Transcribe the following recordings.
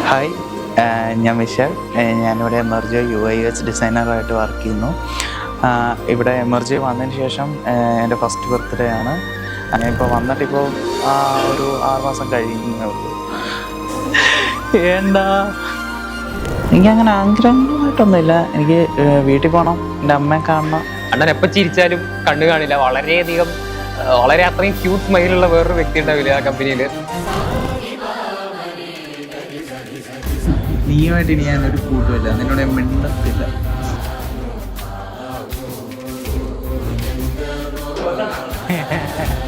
Hi, ഞാൻ വിശാൽ. ഞാനിവിടെ എമർജി UI/UX ഡിസൈനറായിട്ട് work ചെയ്യുന്നു. ഇവിടെ എമർജി വന്നതിന് ശേഷം എൻ്റെ ഫസ്റ്റ് ബർത്ത്ഡേ ആണ്. ഞാനിപ്പോൾ വന്നിട്ടിപ്പോൾ ഒരു 6 മാസം കഴിയുന്നേ ഉള്ളൂ. എന്താ എനിക്കങ്ങനെ ആഗ്രഹമായിട്ടൊന്നുമില്ല. എനിക്ക് വീട്ടിൽ പോകണം, എൻ്റെ അമ്മയെ കാണണം. അണ്ണൻ എപ്പോൾ ചിരിച്ചാലും കണ്ണു കാണില്ല. വളരെ അത്രയും ക്യൂട്ട് സ്മൈലുള്ള വേറൊരു വ്യക്തി ഉണ്ടാവില്ല ആ കമ്പനിയിൽ. നീയുമായിട്ട് ഇനി ഞാനൊരു കൂട്ടുമില്ല, നിന്നോട് ഞാൻ മിണ്ടത്തില്ല.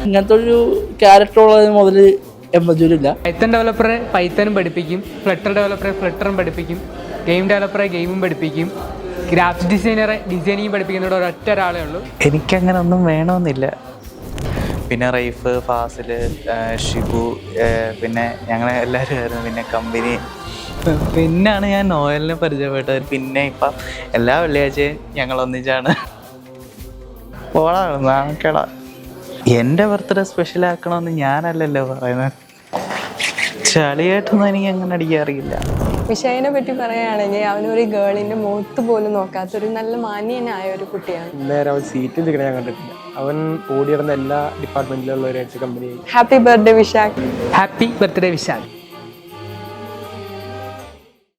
ഇങ്ങനത്തെ ഒരു ക്യാരക്ടർ ഉള്ളത് മുതൽ എമർജിയിലില്ല. പൈത്തൺ ഡെവലപ്പറെ പൈത്തനും പഠിപ്പിക്കും, ഫ്ലട്ടർ ഡെവലപ്പറെ ഫ്ലട്ടറും പഠിപ്പിക്കും, ഗെയിം ഡെവലപ്പറെ ഗെയിമും പഠിപ്പിക്കും, ഗ്രാഫിക്സ് ഡിസൈനറെ ഡിസൈനിങ് പഠിപ്പിക്കുന്നതോടെ ഒരൊറ്റ ഒരാളേ ഉള്ളൂ. എനിക്കങ്ങനെ ഒന്നും വേണമെന്നില്ല. പിന്നെ റൈഫ്, ഫാസിൽ, ഷിബു, പിന്നെ ഞങ്ങൾ എല്ലാവരും ആയിരുന്നു. പിന്നെ കമ്പനി, പിന്നാണ് ഞാൻ നോയലിനെ പരിചയപ്പെട്ടത്. പിന്നെ ഇപ്പം എല്ലാ വെള്ളിയാഴ്ചയും ഞങ്ങൾ ഒന്നിച്ചാണ്. പോടാ എൻ്റെ ബർത്ത്ഡേ സ്പെഷ്യൽ ആക്കണമെന്ന് ഞാനല്ലല്ലോ പറയുന്നത്. ചളിയായിട്ടൊന്നും എനിക്ക് അങ്ങനെ അടിക്കാറിയില്ല. വിഷയനെ പറ്റി പറയുകയാണെങ്കിൽ അവനൊരു ഗേളിന്റെ മുഖത്ത് പോലും നോക്കാത്തൊരു നല്ല മാന്യനായ ഒരു കുട്ടിയാണ്. നേരെ അവൻ സീറ്റിൽ നിൽക്കണ ഞാൻ കണ്ടിട്ടില്ല. അവൻ ഓടിയിടുന്ന എല്ലാ ഡിപ്പാർട്ട്മെന്റിലുള്ള ഒരു കമ്പനി. Happy birthday Vishakh. Happy birthday Vishal.